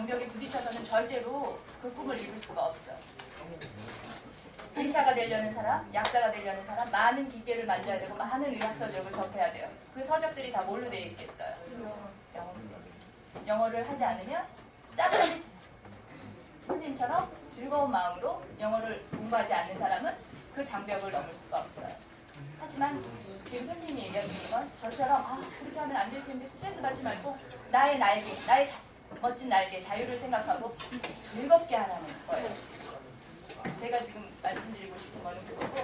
장벽에 부딪혀서는 절대로 그 꿈을 이룰 수가 없어요. 의사가 되려는 사람, 약사가 되려는 사람, 많은 기계를 만져야 되고 많은 의학 서적을 접해야 돼요. 그 서적들이 다 뭘로 되어 있겠어요? 영어를 하지 않으면 짜증 선생님처럼 즐거운 마음으로 영어를 공부하지 않는 사람은 그 장벽을 넘을 수가 없어요. 하지만 지금 선생님이 얘기하시는 건 저처럼 그렇게 하면 안 될 텐데 스트레스 받지 말고 나의 날개, 나의 멋진 날개, 자유를 생각하고 즐겁게 하라는 거예요. 제가 지금 말씀드리고 싶은 거는 그거고,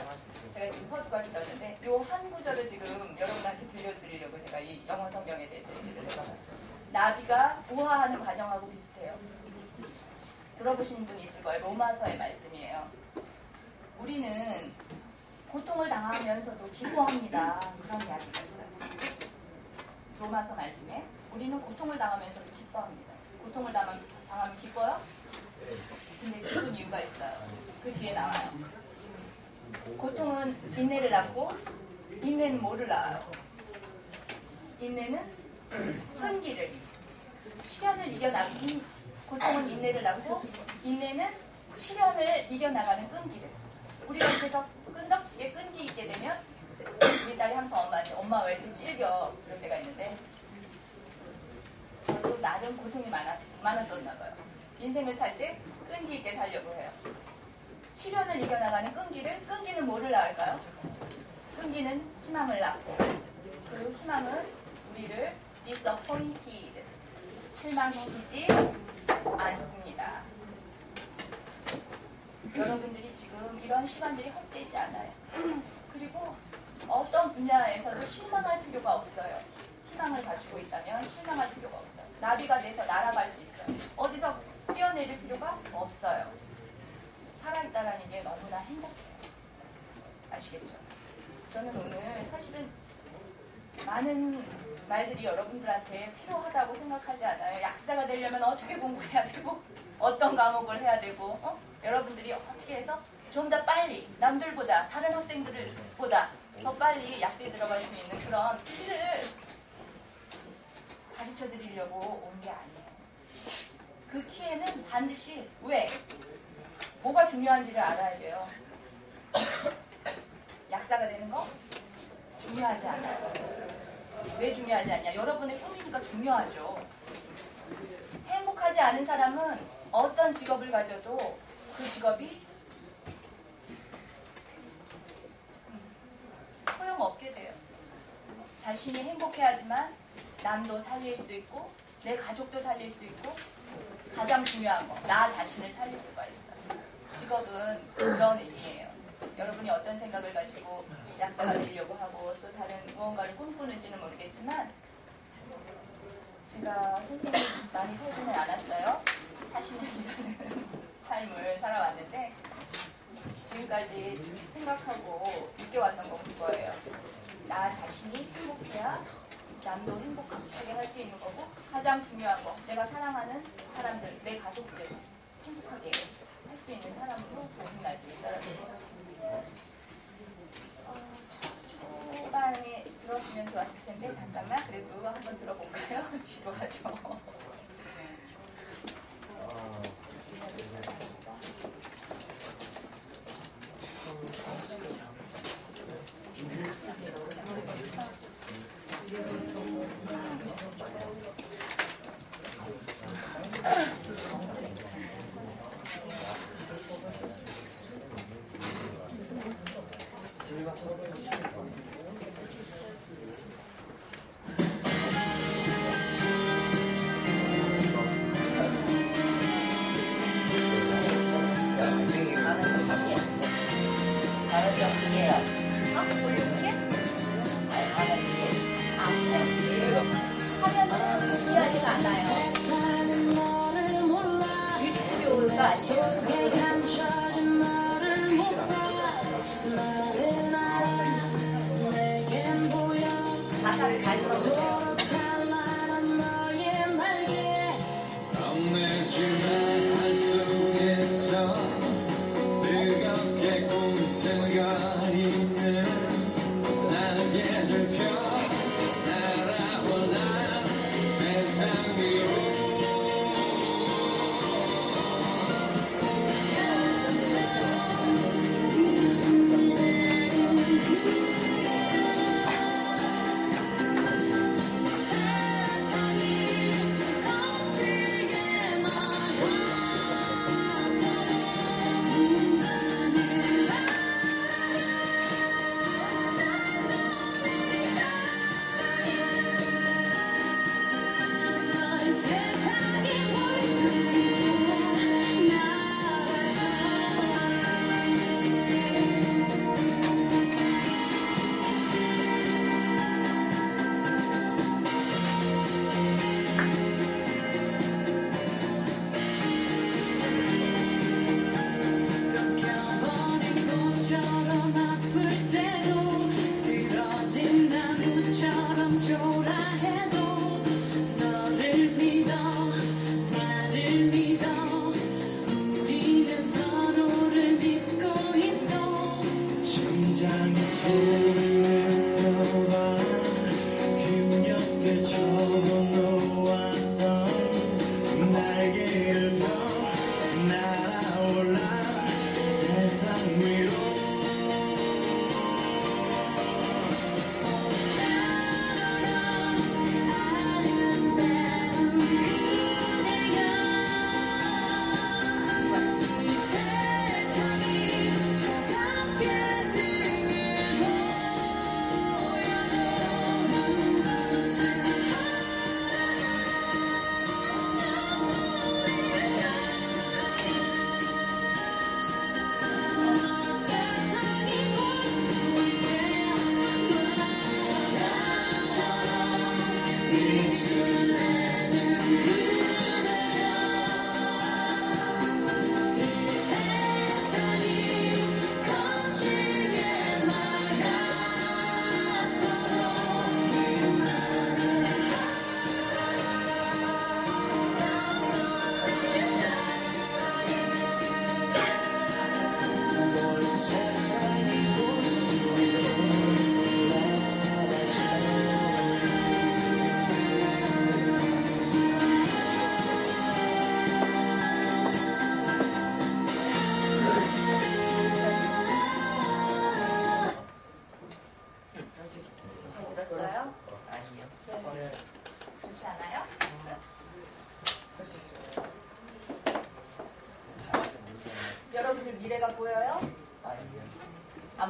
제가 지금 서두가 길었는데 요 한 구절을 지금 여러분한테 들려드리려고 제가 이 영어 성경에 대해서 얘기를 해봐요. 나비가 우화하는 과정하고 비슷해요. 들어보시는 분이 있을 거예요. 로마서의 말씀이에요. 우리는 고통을 당하면서도 기뻐합니다. 그런 이야기가 있어요. 로마서 말씀에 우리는 고통을 당하면서도 기뻐합니다. 고통을 당하면 기뻐요? 근데 기쁜 이유가 있어요. 그 뒤에 나와요. 고통은 인내를 낳고 인내는 뭐를 낳아요? 인내는 끈기를, 시련을 이겨나가는, 고통은 인내를 낳고 인내는 시련을 이겨나가는 끈기를. 우리가 그래서 끈덕지게 끈기 있게 되면 우리 딸이 항상 엄마한테 엄마 왜 이렇게 찔겨 그럴 때가 있는데, 저도 나름 고통이 많았었나 봐요. 인생을 살 때 끈기 있게 살려고 해요. 시련을 이겨나가는 끈기는 뭐를 낳을까요? 끈기는 희망을 낳고, 그 희망은 우리를 disappointed, 실망시키지 않습니다. 여러분들이 지금 이런 시간들이 헛되지 않아요. 그리고 어떤 분야에서도 실망할 필요가 없어요. 희망을 가지고 있다면 실망할 필요가 없어요. 나비가 돼서 날아갈 수 있어요. 어디서 뛰어내릴 필요가 없어요. 살아있다라는 게 너무나 행복해요. 아시겠죠? 저는 오늘 사실은 많은 말들이 여러분들한테 필요하다고 생각하지 않아요. 약사가 되려면 어떻게 공부해야 되고 어떤 과목을 해야 되고 여러분들이 어떻게 해서 좀 더 빨리 남들보다, 다른 학생들보다 더 빨리 약대에 들어갈 수 있는 그런 키를 가르쳐 드리려고 온 게 아니에요. 그 키에는 반드시 왜? 뭐가 중요한지를 알아야 돼요. 약사가 되는 거 중요하지 않아요. 왜 중요하지 않냐? 여러분의 꿈이니까 중요하죠. 행복하지 않은 사람은 어떤 직업을 가져도 그 직업이 소용없게 돼요. 자신이 행복해야지만 남도 살릴 수 있고 내 가족도 살릴 수 있고 가장 중요한 거, 나 자신을 살릴 수가 있어요. 직업은 그런 의미예요. 여러분이 어떤 생각을 가지고 약사가 되려고 하고 또 다른 무언가를 꿈꾸는지는 모르겠지만, 제가 선생님이 많이 살지는 않았어요. 40년이라는 삶을 살아왔는데 지금까지 생각하고 느껴왔던 건 그거예요. 나 자신이 행복해야 남도 행복하게 할 수 있는 거고, 가장 중요한 거, 내가 사랑하는 사람들, 내 가족들 행복하게 할 수 있는 사람으로 거듭날 수 있다는 거예요. 첫 초반에 들었으면 좋았을 텐데 잠깐만 그래도 한번 들어볼까요? 지루하죠.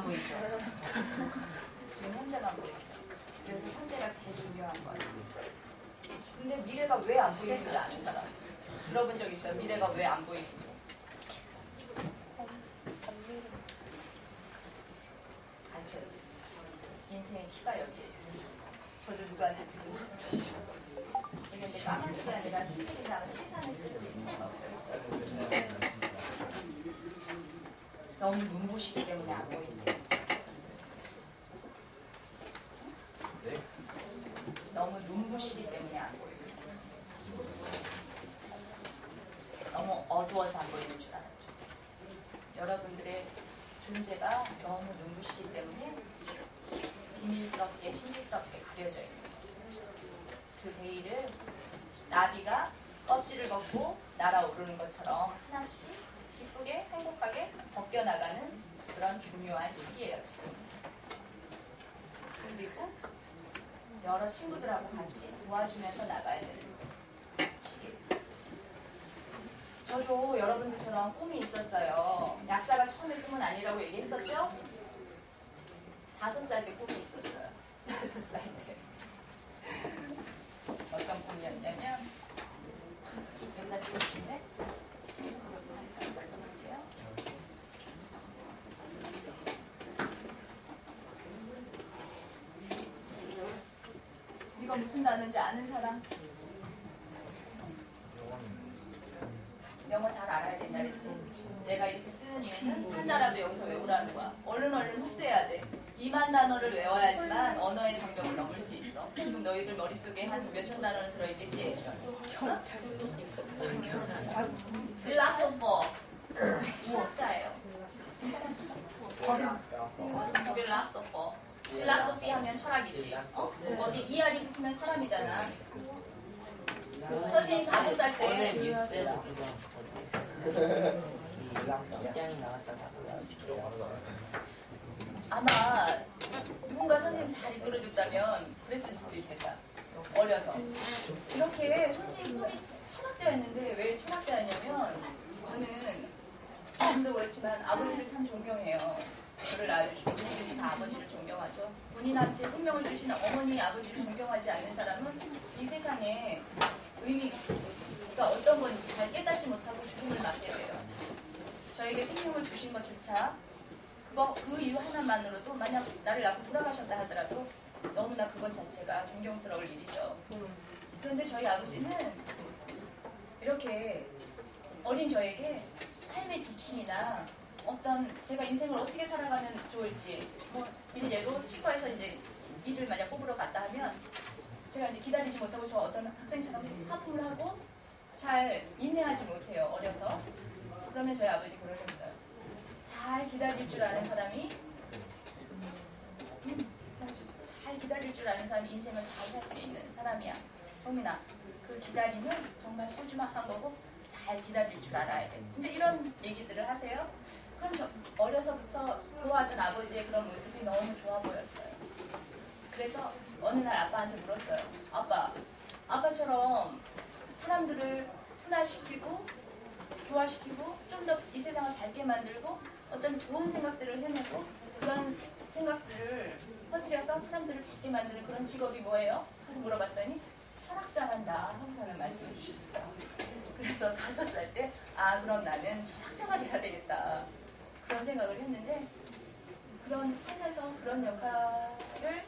안 보이죠? 지금 현재만 보이죠? 그래서 현재가 제일 중요한 거예요. 근데 미래가 왜 안 보이는지 아는 사람 들어본 적 있어요? 미래가 왜 안 보이는지. 가르쳐요. 인생의 키가 여기에 있어요. 저도 누구한테 들은 이게 이제 까만색이 아니라 흰색이 나면 실탄을 쓰고 있는 거예요. 너무 눈부시기 때문에 안 보인대. 너무 눈부시기 때문에 안 보여요. 너무 어두워서 안 보이는 줄 알았죠. 여러분들의 존재가 너무 눈부시기 때문에 비밀스럽게 신비스럽게 가려져 있는 거예요. 그 베일을 나비가 껍질을 벗고 날아오르는 것처럼 하나씩 기쁘게 행복하게 벗겨나가는 그런 중요한 시기예요 지금. 그리고 여러 친구들하고 같이 도와주면서 나가야 되는 시기. 저도 여러분들처럼 꿈이 있었어요. 약사가 처음에 꿈은 아니라고 얘기했었죠? 5살 때 꿈이 있었어요. 5살 때. 어떤 꿈이었냐면 여기다 쓰겠는데 써볼게요. 이거 무슨 단어인지 아는 사람? 영어 잘 알아야 된다 그랬지. 내가 이렇게 쓰는 이유는 한자라도 여기서 외우라는 거야. 얼른 흡수해야 돼. 2만 단어를 외워야지만 언어의 장벽을 넘을 수 있어. 지금 너희들 머릿속에 한 몇천 단어는 들어있겠지? 필라소퍼 철학자예요. 필라소퍼. 필라소피 하면 철학이지. 어디 ER이 붙으면 사람이잖아. 선생님 5살 때 뉴스에서 그거 시장이 나왔다고 아마 누군가 선생님 잘 이끌어줬다면 그랬을 수도 있겠다. 어려서. 이렇게 선생님 꿈이 철학자였는데 왜 철학자였냐면 저는 지금도 그렇지만 아버지를 참 존경해요. 저를 낳아주신 분들이 다 아버지를 존경하죠. 본인한테 생명을 주시는 어머니 아버지를 존경하지 않는 사람은 이 세상에 의미가 어떤 건지 잘 깨닫지 못하고 죽음을 맞게 돼요. 저에게 생명을 주신 것조차 그 이유 하나만으로도 만약 나를 낳고 돌아가셨다 하더라도 너무나 그것 자체가 존경스러울 일이죠. 그런데 저희 아버지는 이렇게 어린 저에게 삶의 지침이나 어떤 제가 인생을 어떻게 살아가면 좋을지 예로 치과에서 이제 이를 만약 꼽으러 갔다 하면 제가 이제 기다리지 못하고 저 어떤 학생처럼 하품을 하고 잘 인내하지 못해요. 어려서. 그러면 저희 아버지 그러셨어요. 잘 기다릴 줄 아는 사람이 잘 기다릴 줄 아는 사람이 인생을 잘 살 수 있는 사람이야. 정민아, 그 기다림은 정말 소중한 거고 잘 기다릴 줄 알아야 돼. 이제 이런 얘기들을 하세요. 그럼 저 어려서부터 보아하던 아버지의 그런 모습이 너무 좋아 보였어요. 그래서 어느 날 아빠한테 물었어요. 아빠처럼 사람들을 순화시키고 교화시키고 좀 더 이 세상을 밝게 만들고 어떤 좋은 생각들을 해내고 그런 생각들을 퍼뜨려서 사람들을 밝게 만드는 그런 직업이 뭐예요? 하고 물어봤더니 철학자란다 하고서는 말씀해 주셨어요. 그래서 5살 때 그럼 나는 철학자가 돼야 되겠다 그런 생각을 했는데 그런 살면서 그런 역할을 할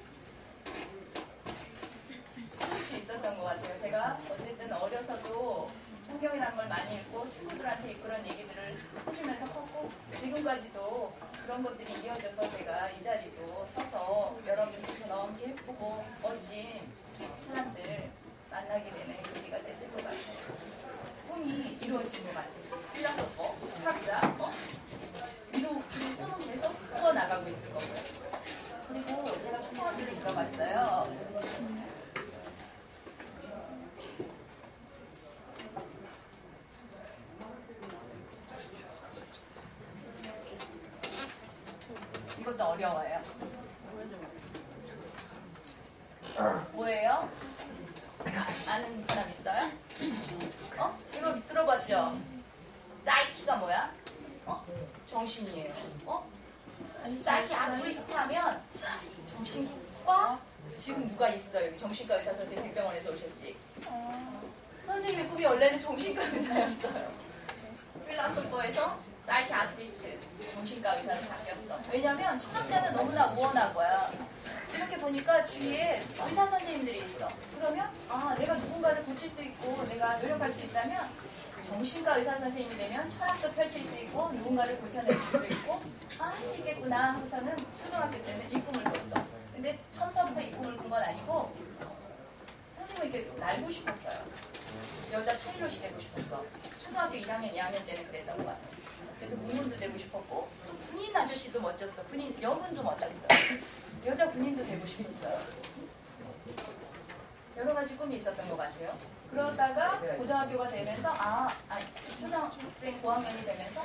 수 있었던 것 같아요. 제가 어쨌든 어려서도 성경이라는 걸 많이 읽고 친구들한테 그런 얘기들을 해주면서 컸고 지금까지도 그런 것들이 이어져서 제가 이 자리도 서서 여러분들처럼 예쁘고 멋진 사람들 만나게 되는 계기가 됐을 것 같아요. 꿈이 이루어진 것 같아요. 필라소퍼, 철학자, 꿈은 계속 꾸어나가고 있을 거고요. 그리고 제가 초등학교를 들어갔어요. 이것도 어려워요. 뭐예요? 아는 사람 있어요? 이거 들어봤죠? 사이키가 뭐야? 정신이에요. 사이키아트리스트 하면 정신과 지금 누가 있어요? 여기 정신과 의사 선생님 백병원에서 오셨지? 선생님의 꿈이 원래는 정신과 의사였어요. 필라소퍼에서 사이키아트리스트 정신과 의사로 바뀌었어. 왜냐면 철학자는 너무나 우월한 거야. 이렇게 보니까 주위에 의사 선생님들이 있어. 그러면 내가 누군가를 고칠 수 있고 내가 노력할 수 있다면 정신과 의사 선생님이 되면 철학도 펼칠 수 있고 누군가를 고쳐낼 수도 있고 할 수 있겠구나 하고서는 초등학교 때는 이 꿈을 꿨어. 근데 처음부터 이 꿈을 꾼 건 아니고 선생님은 이렇게 날고 싶었어요. 여자 파일럿이 되고 싶었어. 초등학교 1학년, 2학년 때는 그랬던 것 같아요. 그래서 공무원도 되고 싶었고 또 군인 아저씨도 멋졌어. 군인 여군도 멋졌어요. 여자 군인도 되고 싶었어요. 여러 가지 꿈이 있었던 것 같아요. 그러다가 고등학교가 되면서 초등학생 고학년이 되면서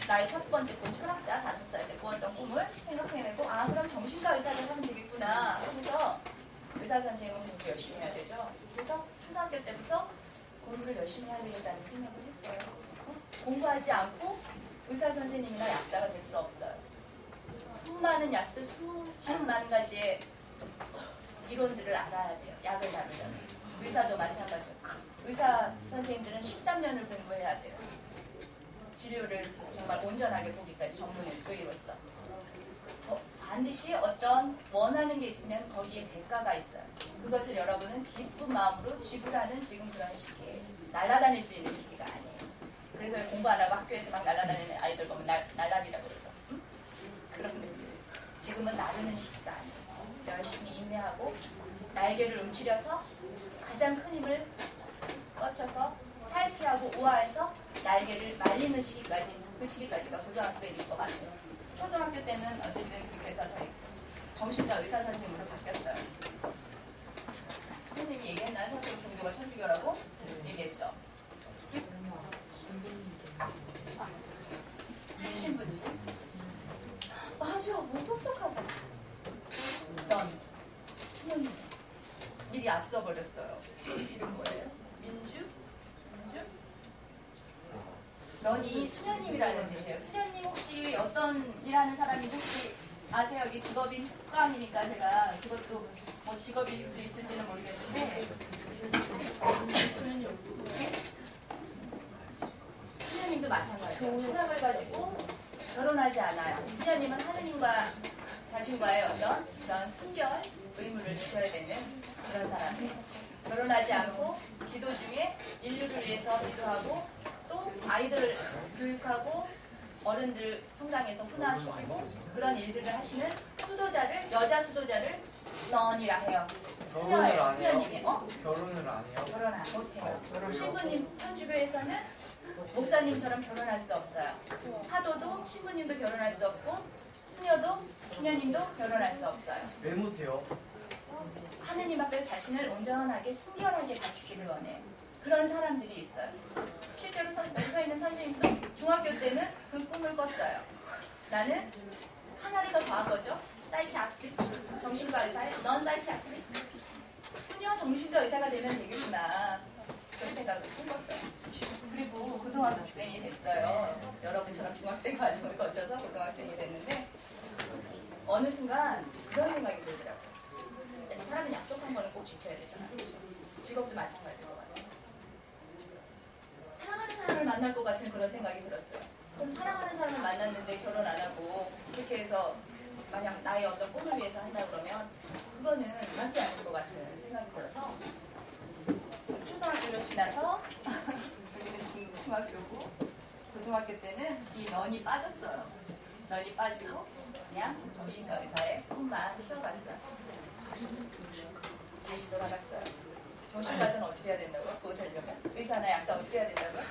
나의 첫 번째 꿈 철학자 5살 때 꾸었던 꿈을 생각해내고 그럼 정신과 의사를 하면 되겠구나 하면서 의사 선생님은 공부 열심히 해야 되죠. 그래서 초등학교 때부터 공부를 열심히 해야 되겠다는 생각을 했어요. 공부하지 않고 의사 선생님이나 약사가 될 수 없어요. 수많은 약들, 수십만 가지의 이론들을 알아야 돼요. 약을 다루려면. 의사도 마찬가지예요. 의사 선생님들은 13년을 공부해야 돼요. 치료를 정말 온전하게 보기까지 전문의로서. 반드시 어떤 원하는 게 있으면 거기에 대가가 있어요. 그것을 여러분은 기쁜 마음으로 지불하는 지금 그런 시기에 날아다닐 수 있는 시기가 아니에요. 그래서 공부 안 하고 학교에서 막 날아다니는 아이들 보면 날라리라고 그러죠. 응? 그런 분들이 있어요. 지금은 나르는 시기가 아니에요. 열심히 인내하고 날개를 움츠려서 가장 큰 힘을 뻗쳐서 탈퇴하고 우아해서 날개를 말리는 시기까지 그 시기까지가 고등학교 때일 것 같아요. 초등학교 때는 어쨌든 그렇게 해서 저희 정신과 의사 선생님으로 바뀌었어요. 선생님이 얘기했나요? 선생님 종교가 천주교라고? 얘기했죠. 신부님? 맞아, 너무 똑똑하다. 수녀님 미리 앞서 버렸어요. 이름 뭐예요? 민주? 넌이 수녀님이라는 뜻이에요. 수녀님 혹시 어떤 일하는 사람인지 혹시 아세요? 여기 직업인 특강이니까 제가 그것도 뭐 직업일 수 있을지는 모르겠는데 수녀님도 마찬가지예요. 철학을 가지고 결혼하지 않아요. 수녀님은 하느님과 자신과의 어떤 그런 순결 의무를 지켜야 되는 그런 사람이에요. 결혼하지 않고 기도 중에 인류를 위해서 기도하고 또 아이들을 교육하고 어른들 성장해서 훈화시키고 그런 일들을 하시는 수도자를 여자 수도자를 넌이라 해요. 결혼을 안 해요? 수녀님이 결혼을 안 해요? 결혼 안 못해요. 신부님 천주교에서는 목사님처럼 결혼할 수 없어요. 사도도 신부님도 결혼할 수 없고 수녀님도 결혼할 수 없어요. 왜 못해요? 하느님 앞에 자신을 온전하게 순결하게 바치기를 원해요. 그런 사람들이 있어요. 실제로 여기 서 있는 선생님도 중학교 때는 그 꿈을 꿨어요. 나는 하나를 더 더한 거죠. 사이키아트리스트, 정신과 의사에 넌 사이키아트리스트. 수녀 정신과 의사가 되면 되겠구나. 그런 생각을 꿈꿨어요. 그리고 고등학생이 됐어요. 여러분처럼 중학생 과정을 거쳐서 고등학생이 됐는데 어느 순간 그런 생각이 들더라고요. 사람은 약속한 거는 꼭 지켜야 되잖아요. 직업도 마찬가지인 것 같아요. 사랑하는 사람을 만날 것 같은 그런 생각이 들었어요. 그럼 사랑하는 사람을 만났는데 결혼 안 하고 그렇게 해서 만약 나의 어떤 꿈을 위해서 한다 그러면 그거는 맞지 않을 것 같은 생각이 들어서 초등학교를 지나서 여기는 중학교고 고등학교 때는 이 넌이 빠졌어요. 넌이 빠지고 그냥 정신과 의사의 꿈만 키워갔어요. 다시 돌아갔어요. 정신과는 어떻게 해야 된다고요? 그거 되려면? 의사나 약사 어떻게 해야 된다고요?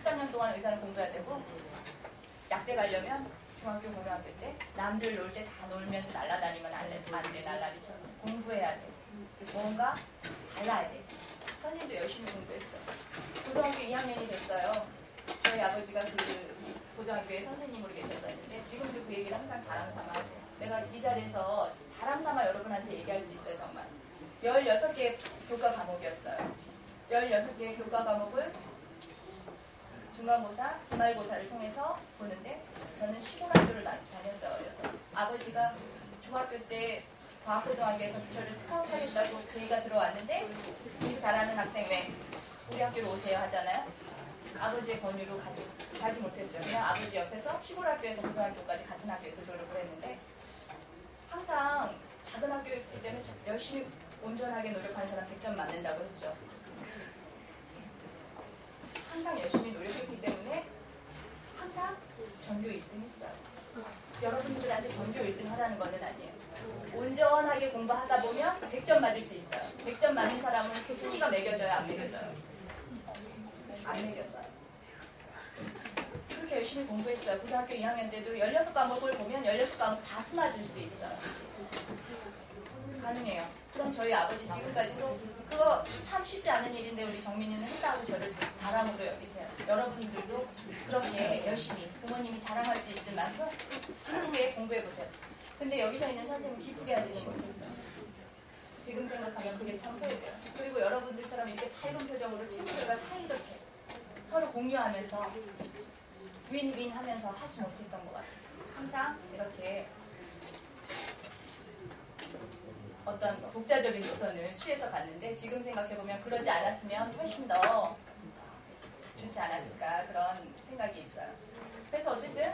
13년 동안 의사를 공부해야 되고 약대 가려면 중학교, 고등학교 때 남들 놀 때 다 놀면서 날아다니면 안 돼, 날라리처럼 공부해야 돼. 뭔가 달라야 돼. 선생님도 열심히 공부했어요. 고등학교 2학년이 됐어요. 저희 아버지가 그 고등학교에 선생님으로 계셨었는데 지금도 그 얘기를 항상 자랑삼아 하세요. 내가 이 자리에서 자랑삼아 여러분한테 얘기할 수 있어요. 정말 16개의 교과 과목이었어요. 16개의 교과 과목을 중간고사, 기말고사를 통해서 보는데 저는 시골 학교를 다녔어요. 어려서 아버지가 중학교 때 과학고등학교에서 저를 스카우트하겠다고 저희가 들어왔는데 공부 잘하는 학생 왜 우리 학교로 오세요 하잖아요. 아버지의 권유로 가지 못했어요. 그냥 아버지 옆에서 시골 학교에서 고등학교까지 같은 학교에서 졸업을 했는데 항상 작은 학교였기 때문에 열심히 온전하게 노력하는 사람 100점 맞는다고 했죠. 항상 열심히 노력했기 때문에 항상 전교 1등 했어요. 여러분들한테 전교 1등 하라는 거는 아니에요. 온전하게 공부하다 보면 100점 맞을 수 있어요. 100점 맞는 사람은 순위가 매겨져요? 안 매겨져요? 안 매겨져요. 그렇게 열심히 공부했어요. 고등학교 2학년 때도 16과목을 보면 16과목 다 수맞을 수 있어요. 가능해요. 그럼 저희 아버지 지금까지도 그거 참 쉽지 않은 일인데 우리 정민이는 했다고 저를 자랑으로 여기세요. 여러분들도 그렇게 열심히 부모님이 자랑할 수 있을 만큼 기쁘게 공부해보세요. 근데 여기서 있는 선생님은 기쁘게 하지는 못했어요. 지금 생각하면 그게 참 후회돼요. 그리고 여러분들처럼 이렇게 밝은 표정으로 친구들과 사이좋게 서로 공유하면서 윈윈 하면서 하지 못했던 것 같아요. 항상 이렇게 어떤 독자적인 노선을 취해서 갔는데 지금 생각해보면 그러지 않았으면 훨씬 더 좋지 않았을까 그런 생각이 있어요. 그래서 어쨌든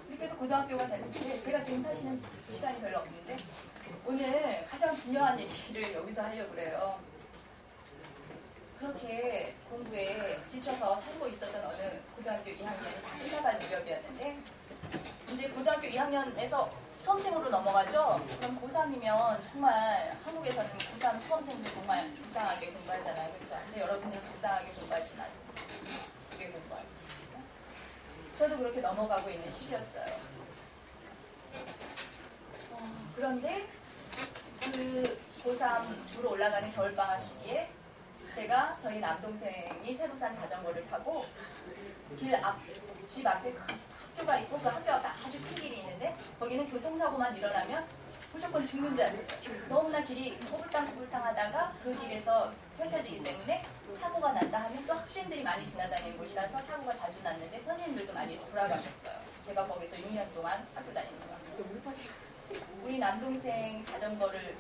이렇게 해서 고등학교가 됐는데 제가 지금 사실은 시간이 별로 없는데 오늘 가장 중요한 얘기를 여기서 하려고 그래요. 그렇게 공부에 지쳐서 살고 있었던 어느 고등학교 2학년이 다 끝나갈 무렵이었는데 이제 고등학교 2학년에서 수험생으로 넘어가죠. 그럼 고3이면 정말 한국에서는 고3 수험생들 정말 불쌍하게 공부하잖아요. 그렇죠? 근데 여러분들은 불쌍하게 공부하지 마세요. 그게 공부하세요. 저도 그렇게 넘어가고 있는 시기였어요. 그런데 그 고3으로 올라가는 겨울방학 시기에 제가 저희 남동생이 새로 산 자전거를 타고 집 앞에 큰 학교가 있고 그 학교 앞에 아주 큰 길이 있는데 거기는 교통사고만 일어나면 무조건 죽는 자리예요. 너무나 길이 꼬불탕꼬불탕 하다가 그 길에서 펼쳐지기 때문에 사고가 난다 하면 또 학생들이 많이 지나다니는 곳이라서 사고가 자주 났는데 선생님들도 많이 돌아가셨어요. 제가 거기서 6년 동안 학교 다니는 동안. 우리 남동생 자전거를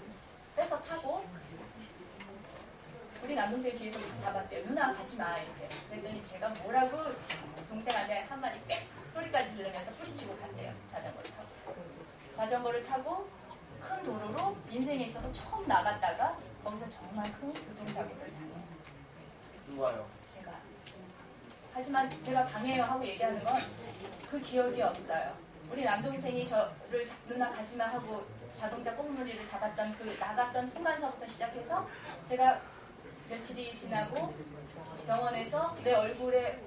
뺏어 타고 우리 남동생이 뒤에서 잡았대요. 누나 가지마 이렇게. 그랬더니 제가 뭐라고 동생한테 한마디 꽥 소리까지 지르면서 뿌리치고 갔대요. 자전거를 타고 큰 도로로 인생에 있어서 처음 나갔다가 거기서 정말 큰 교통사고를 당해요. 누가요? 제가. 하지만 제가 방해요 하고 얘기하는 건 그 기억이 없어요. 우리 남동생이 저를 누나 가지마 하고 자동차 꽁무니를 잡았던 그 나갔던 순간서부터 시작해서 제가 며칠이 지나고 병원에서 내 얼굴에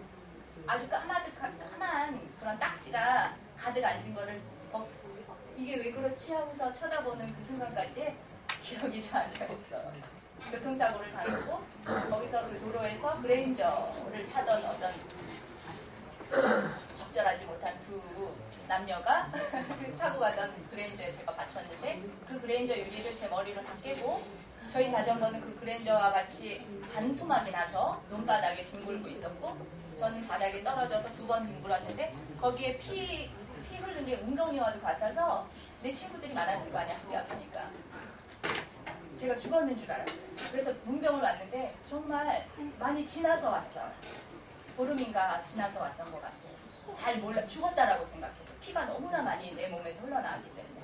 아주 까만 그런 딱지가 가득 앉은 거를 이게 왜 그렇지 하고서 쳐다보는 그 순간까지 기억이 저한테 있어요. 교통사고를 당했고 거기서 그 도로에서 그레인저를 타던 어떤 적절하지 못한 두 남녀가 타고 가던 그레인저에 제가 받쳤는데 그 그레인저 유리를 제 머리로 다 깨고 저희 자전거는 그 그레인저와 같이 반토막이 나서 논바닥에 뒹굴고 있었고 저는 바닥에 떨어져서 2번 뒹굴었는데 거기에 피 흐른 게 웅덩이와도 같아서 내 친구들이 많았을 거 아니야 학교 아프니까 제가 죽었는 줄 알았어요. 그래서 문병을 왔는데 정말 많이 지나서 왔어요. 보름인가 지나서 왔던 것 같아요. 잘 몰라 죽었다라고 생각해서 피가 너무나 많이 내 몸에서 흘러나왔기 때문에.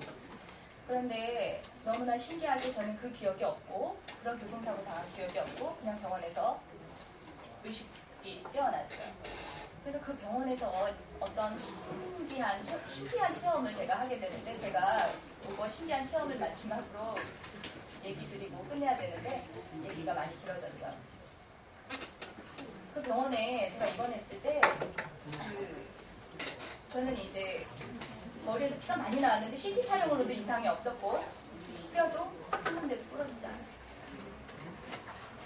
그런데 너무나 신기하게 저는 그 기억이 없고 그런 교통사고 당한 기억이 없고 그냥 병원에서 의식이 깨어났어요. 그래서 그 병원에서 어떤 신기한 체험을 제가 하게 되는데 제가 그거 신기한 체험을 마지막으로 얘기 드리고 끝내야 되는데 얘기가 많이 길어졌어요. 그 병원에 제가 입원했을 때 저는 이제 머리에서 피가 많이 나왔는데 CT 촬영으로도 이상이 없었고 뼈도 한 군데도 부러지지 않았어요.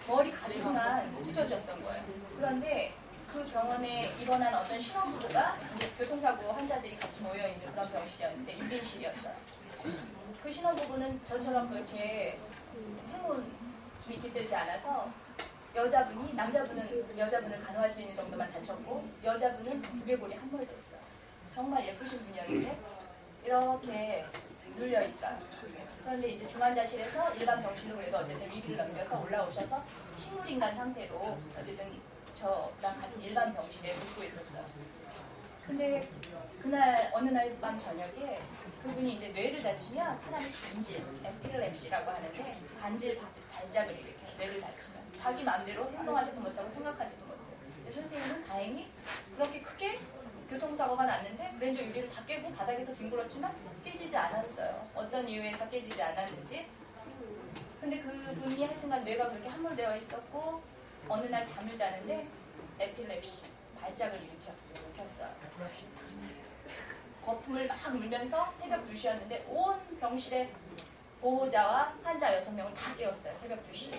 머리 가죽만 찢어졌던 거예요. 그런데 그 병원에 입원한 어떤 신혼부부가 이제 교통사고 환자들이 같이 모여있는 그런 병실이었는데 6인실이었어요. 그 신혼부부는 저처럼 그렇게 행운이 깃들지 않아서 여자분을 간호할 수 있는 정도만 다쳤고 여자분은 두개골이 함몰됐어요. 정말 예쁘신 분이었는데 이렇게 눌려 있어요. 그런데 이제 중환자실에서 일반 병실로 그래도 어쨌든 위기를 넘겨서 올라오셔서 식물인간 상태로 어쨌든 저랑 같은 일반 병실에 눕고 있었어요. 근데 그날 어느 날 밤 저녁에 그분이 이제 뇌를 다치면 사람이 간질, 에필랩시라고 하는데 간질 발작을 일으켜요. 뇌를 다치면 자기 마음대로 행동하지도 못하고 생각하지도 못해요. 근데 선생님은 다행히 그렇게 크게 교통사고가 났는데 그랜저 유리를 다 깨고 바닥에서 뒹굴었지만 깨지지 않았어요. 어떤 이유에서 깨지지 않았는지. 근데 그분이 하여튼간 뇌가 그렇게 함몰되어 있었고 어느 날 잠을 자는데 에필랩시 발작을 일으켰어요. 거품을 막 물면서 새벽 2시였는데 온 병실의 보호자와 환자 6명을 다 깨웠어요. 새벽 2시에.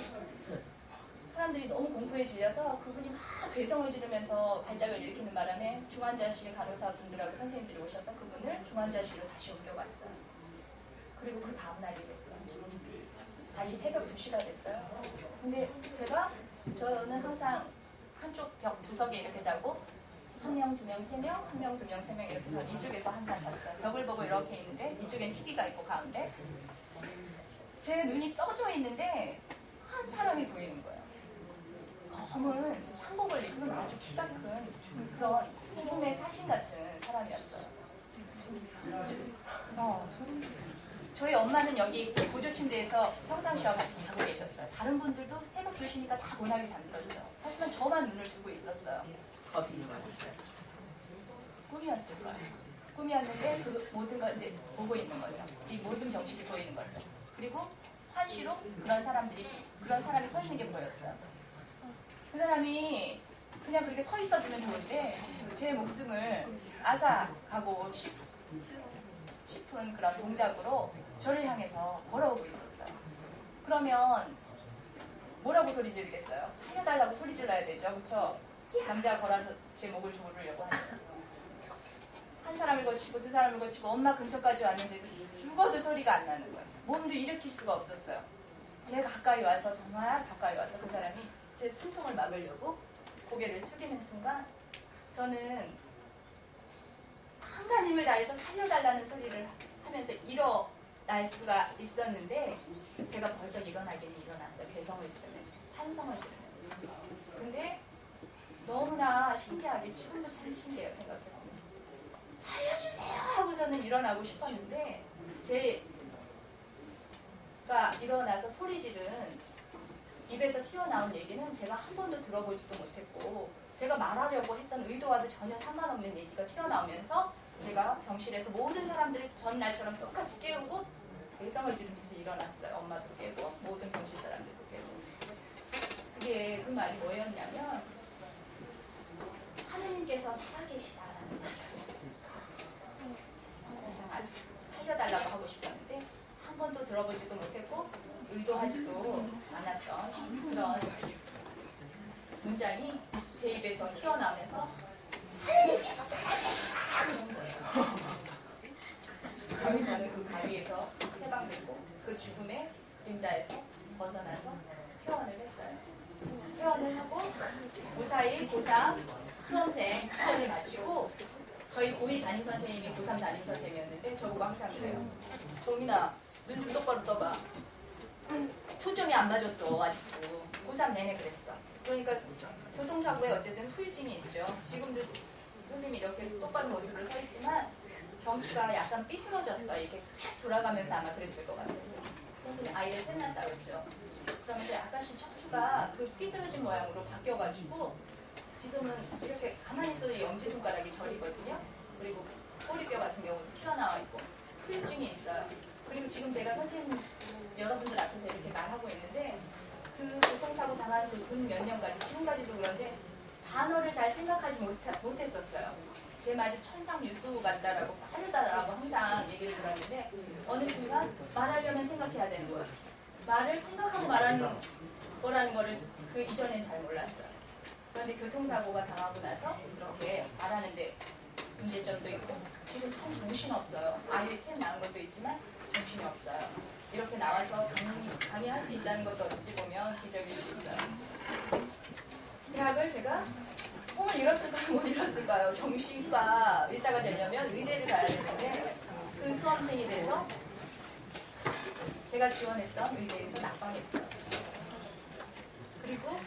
사람들이 너무 공포에 질려서 그분이 막 괴성을 지르면서 발작을 일으키는 바람에 중환자실 간호사분들하고 선생님들이 오셔서 그분을 중환자실로 다시 옮겨갔어요. 그리고 그 다음날이 됐어요. 다시 새벽 2시가 됐어요. 근데 저는 항상 한쪽 벽 구석에 이렇게 자고 1명, 2명, 3명, 1명, 2명, 3명 이렇게 저는 이쪽에서 항상 잤어요. 벽을 보고 이렇게 있는데 이쪽엔 TV가 있고 가운데 제 눈이 떠져 있는데 한 사람이 보이는 거예요. 검은 상복을 입은 아주 키가 큰 그런 죽음의 사신 같은 사람이었어요. 저희 엄마는 여기 보조 침대에서 평상시와 같이 자고 계셨어요. 다른 분들도 새벽 2시니까 다 고나게 잠들었죠. 하지만 저만 눈을 뜨고 있었어요. 꿈이었을 거예요. 꿈이었는데 그 모든 걸 이제 보고 있는 거죠. 이 모든 병실이 보이는 거죠. 그리고 환시로 그런 사람이 서 있는 게 보였어요. 그 사람이 그냥 그렇게 서 있어주면 좋은데 제 목숨을 앗아가고 싶은 그런 동작으로 저를 향해서 걸어오고 있었어요. 그러면 뭐라고 소리 지르겠어요? 살려달라고 소리 질러야 되죠. 그렇죠? 남자가 걸어서 제 목을 조르려고 하는 한 사람을 거치고 두 사람을 거치고 엄마 근처까지 왔는데도 죽어도 소리가 안 나는 거예요. 몸도 일으킬 수가 없었어요. 제가 가까이 와서 정말 가까이 와서 그 사람이 제 숨통을 막으려고 고개를 숙이는 순간 저는 한간 힘을 다해서 살려달라는 소리를 하면서 일어날 수가 있었는데 제가 벌떡 일어나기는 일어났어요. 괴성을 지르면서 환성을 지르면서. 근데 너무나 신기하게 지금도 참 신기해요. 생각해보면 살려주세요 하고서는 일어나고 싶었는데 제가 일어나서 소리 지른 입에서 튀어나온 얘기는 제가 한 번도 들어보지도 못했고 제가 말하려고 했던 의도와도 전혀 상관없는 얘기가 튀어나오면서 제가 병실에서 모든 사람들을 전날처럼 똑같이 깨우고 괴성을 지르면서 일어났어요. 엄마도 깨고 모든 병실 사람들도 깨고. 그게 그 말이 뭐였냐면 하느님께서 살아계시다라는 말이었어요. 세상 아주 살려달라고 하고 싶었는데 한 번도 들어보지도 못했고 의도하지도 않았던 그런 문장이 제 입에서 튀어나오면서 하느님께서 살아계시다 그런 거예요. 그러면 저는 그 가위에서 해방되고 그 죽음의 그림자에서 벗어나서 퇴원을 했어요. 퇴원을 하고 무사히 고3 수험생 시절을 마치고 저희 고2 담임 선생님이 고3 담임 선생님이었는데 저보고 항상 그래요. 정민아 눈 좀 똑바로 떠봐. 초점이 안 맞았어 아직도. 고3 내내 그랬어. 그러니까 교통사고에 어쨌든 후유증이 있죠. 지금도 선생님이 이렇게 똑바른 모습으로 서 있지만 경추가 약간 삐뚤어졌어. 이렇게 탁 돌아가면서 아마 그랬을 것 같아요. 선생님이 아이를 셋났다고 했죠. 그러면서 약간씩 척추가 그 삐뚤어진 모양으로 바뀌어가지고 지금은 이렇게 가만히 있어도 엄지손가락이 저리거든요. 그리고 꼬리뼈 같은 경우도 튀어나와 있고 후유증이 있어요. 그리고 지금 제가 선생님 여러분들 앞에서 이렇게 말하고 있는데 그 교통사고 당한 그 근 몇 년까지 지금까지도 그런데 단어를 잘 생각하지 못했었어요. 제 말이 천상유수 같다라고 빠르다라고 항상 얘기를 들었는데 어느 순간 말하려면 생각해야 되는 거예요. 말을 생각하고 말하는 거라는 거를 그 이전엔 잘 몰랐어요. 그런데 교통사고가 당하고 나서 이렇게 말하는데 문제점도 있고 지금 참 정신없어요. 아이 셋 낳은 것도 있지만 정신이 없어요. 이렇게 나와서 강의할 수 있다는 것도 어찌 보면 기적일 수 있어요. 대학을 제가 꿈을 꿈을 이뤘을까요? 못 이뤘을까요? 정신과 의사가 되려면 의대를 가야 되는데 그 수험생이 돼서 제가 지원했던 의대에서 낙방했어요. 그리고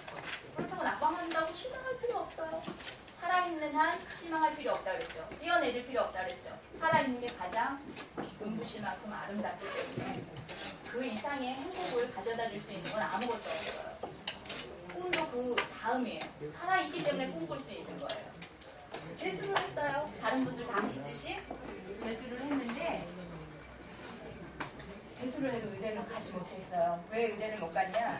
그렇다고 낙방한다고 실망할 필요 없어요. 살아있는 한 실망할 필요 없다 그랬죠. 뛰어내릴 필요 없다 그랬죠. 살아있는 게 가장 눈부실 만큼 아름답기 때문에 그 이상의 행복을 가져다 줄 수 있는 건 아무것도 없어요. 꿈도 그 다음이에요. 살아있기 때문에 꿈꿀 수 있는 거예요. 재수를 했어요. 다른 분들 다 하시듯이 재수를 했는데 재수를 해도 의대를 가지 못했어요. 왜 의대를 못 갔냐?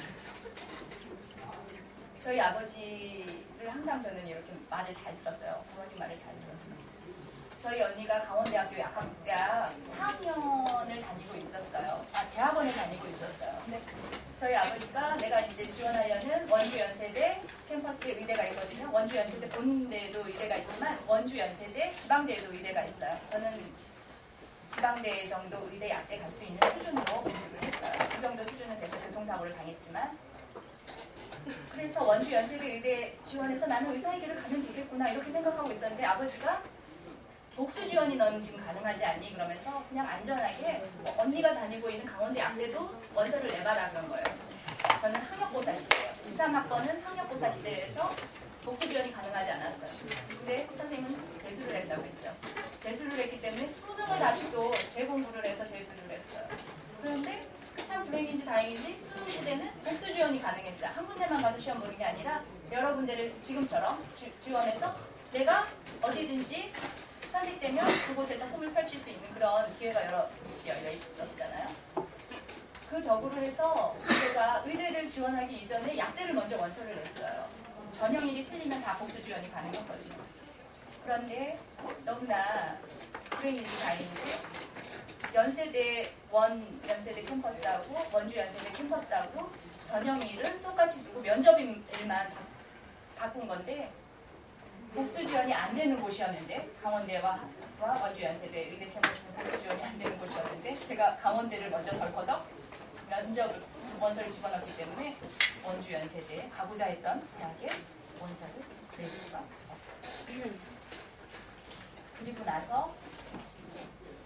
저희 아버지를 항상 저는 이렇게 말을 잘 들었어요. 부모님 말을 잘 들었어요. 저희 언니가 강원대학교 약학대학 4학년을 다니고 있었어요. 대학원을 다니고 있었어요. 근데 저희 아버지가 내가 이제 지원하려는 원주 연세대 캠퍼스에 의대가 있거든요. 원주 연세대 본대에도 의대가 있지만 원주 연세대 지방대에도 의대가 있어요. 저는 지방대 정도 의대 약대 갈 수 있는 수준으로 공부를 했어요. 그 정도 수준은 돼서 교통사고를 당했지만 그래서 원주 연세대 의대 지원해서 나는 의사의 길을 가면 되겠구나 이렇게 생각하고 있었는데 아버지가 복수 지원이 넌 지금 가능하지 않니? 그러면서 그냥 안전하게 언니가 다니고 있는 강원대 약대도 원서를 내봐라 그런 거예요. 저는 학력고사 시대예요. 2, 3학번은 학력고사 시대에서 복수 지원이 가능하지 않았어요. 근데 선생님은 재수를 했다고 했죠. 재수를 했기 때문에 수능을 다시 또 재공부를 해서 재수를 했어요. 그런데 참 불행인지 다행인지 수능 시대는 복수 지원이 가능했어요. 한 군데만 가서 시험 보는 게 아니라 여러 군데를 지금처럼 지원해서 내가 어디든지 선택되면 그곳에서 꿈을 펼칠 수 있는 그런 기회가 여러 곳이 열려 있었잖아요. 그 덕으로 해서 제가 의대를 지원하기 이전에 약대를 먼저 원서를 냈어요. 전형일이 틀리면 다 복수 지원이 가능했거든요. 그런데 너무나 불행인지 다행인지 연세대 연세대 캠퍼스하고 원주 연세대 캠퍼스하고 전형일은 똑같이 두고 면접일만 바꾼 건데 복수 지원이 안 되는 곳이었는데 강원대와 원주 연세대 의대 캠퍼스는 복수 지원이 안 되는 곳이었는데 제가 강원대를 먼저 덜커덕 면접을 원서를 집어넣기 때문에 원주 연세대에 가고자 했던 대학에 원서를 낼 수가 없었어요. 그리고 나서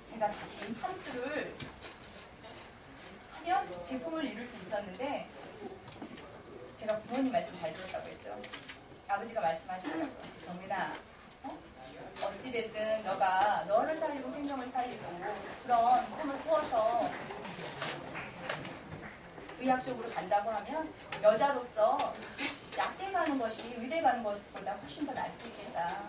제가 다시 삼수를 하면 제 꿈을 이룰 수 있었는데 제가 부모님 말씀 잘 들었다고 했죠. 아버지가 말씀하시더라고요. 정민아, 어찌됐든 너가 너를 살리고 생명을 살리고 그런 꿈을 꾸어서 의학적으로 간다고 하면 여자로서 약대 가는 것이 의대 가는 것보다 훨씬 더 나을 수 있겠다.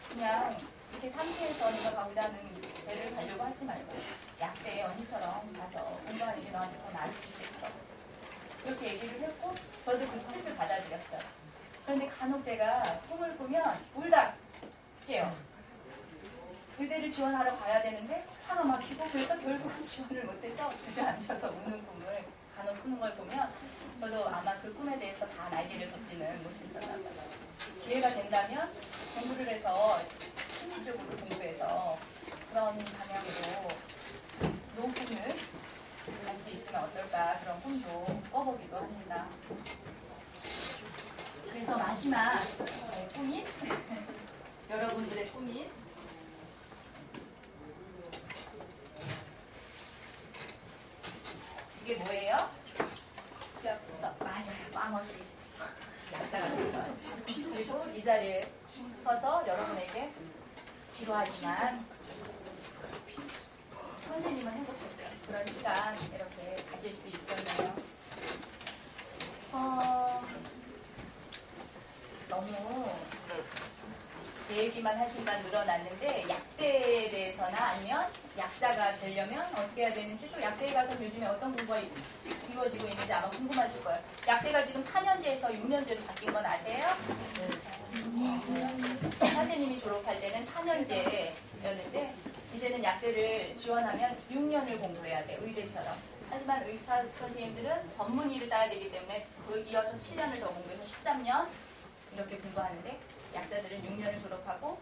그냥 이렇게 상태에서 네가 가고자 하는 대를 가려고 하지 말고 약대에 언니처럼 가서 공부하는 게 너한테 더 나을 수 있겠어. 이렇게 얘기를 했고 저도 그 뜻을 받아들였어요. 그런데 간혹 제가 꿈을 꾸면 울다 깨요. 의대를 지원하러 가야 되는데 차가 막히고 그래서 결국은 지원을 못해서 주저앉아서 우는 꿈을 간혹 꾸는 걸 보면 저도 아마 그 꿈에 대해서 다 날개를 덮지는 못했었나 봐요. 기회가 된다면 공부를 해서 심리적으로 공부해서 그런 방향으로 노후는 갈 수 있으면 어떨까 그런 꿈도 꿔보기도 합니다. 그래서 마지막 저의 꿈인 여러분들의 꿈인 이게 뭐예요? 엽서. 맞아요. 파머시스트. 약사가 됐어요. 그리고 이 자리에 서서 여러분에게 지루하지만 선생님은 행복했어요. 그런 시간 이렇게 가질 수 있었네요. 너무 제 얘기만 할 순간 늘어났는데 약대에 대해서나 아니면 약사가 되려면 어떻게 해야 되는지 또 약대에 가서 요즘에 어떤 공부가 이루어지고 있는지 아마 궁금하실 거예요. 약대가 지금 4년제에서 6년제로 바뀐 건 아세요? 선생님이 졸업할 때는 4년제였는데 이제는 약대를 지원하면 6년을 공부해야 돼요. 의대처럼. 하지만 의사 선생님들은 전문의를 따야 되기 때문에 이어서 7년을 더 공부해서 13년 이렇게 공부하는데 약사들은 6년을 졸업하고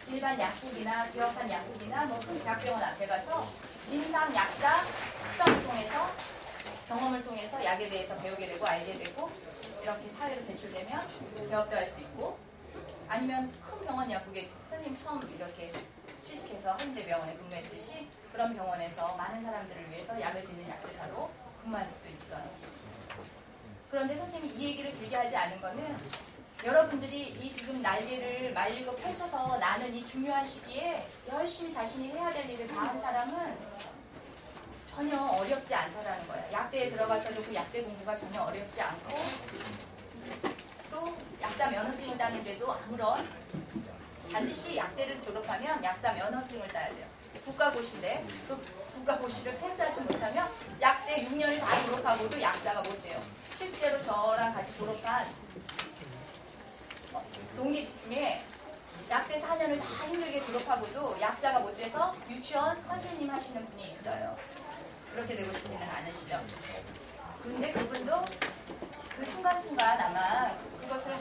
일반 약국이나 개업한 약국이나 큰 대학병원 앞에 가서 임상 약사 시험을 통해서 경험을 통해서 약에 대해서 배우게 되고 알게 되고 이렇게 사회로 배출되면 개업도 할 수 있고 아니면 큰 병원 약국에 선생님 처음 이렇게 취직해서 한림대병원에 근무했듯이 그런 병원에서 많은 사람들을 위해서 약을 짓는 약제사로 근무할 수도 있어요. 그런데 선생님이 이 얘기를 길게 하지 않은 거는 여러분들이 이 지금 날개를 말리고 펼쳐서 나는 이 중요한 시기에 열심히 자신이 해야 될 일을 다 한 사람은 전혀 어렵지 않다라는 거예요. 약대에 들어가서도 그 약대 공부가 전혀 어렵지 않고 또 약사 면허증을 따는데도 아무런 반드시 약대를 졸업하면 약사 면허증을 따야 돼요. 국가고시인데 그 국가고시를 패스하지 못하면 약대 6년을 다 졸업하고도 약사가 못 돼요. 실제로 저랑 같이 졸업한 동기 중에 약대 4년을 다 힘들게 졸업하고도 약사가 못 돼서 유치원 선생님 하시는 분이 있어요. 그렇게 되고 싶지는 않으시죠? 근데 그분도 그 순간순간 아마 그것을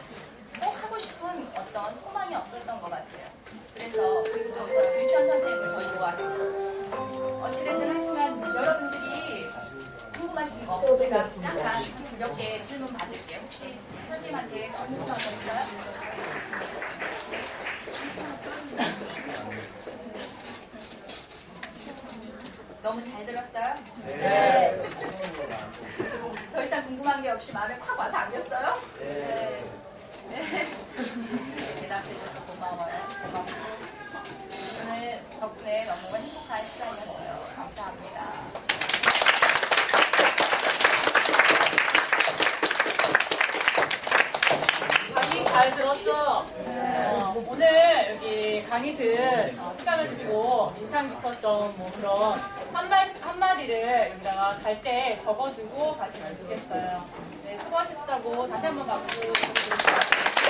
꼭 하고 싶은 어떤 소망이 없었던 것 같아요. 그래서 그리고 또 유치원 선생님을 더 좋아하고 어찌됐든 하여튼간 여러분들이 궁금하신 거 제가 잠깐 몇 개 질문 받을게요. 혹시 선생님한테 궁금한 거 있어요? 너무 잘 들었어요? 네. 더 이상 궁금한 게 없이 마음에 콱 와서 안겼어요? 네. 대답해줘서 고마워요. 오늘 덕분에 너무 행복한 시간이었어요. 감사합니다. 강의 잘 들었어? 오늘 여기 강의들 수강을 듣고 인상 깊었던 뭐 그런 한마디를 여기다가 갈 때 적어주고 가시면 좋겠어요. 네, 수고하셨다고 다시 한번 박수 드리겠습니다.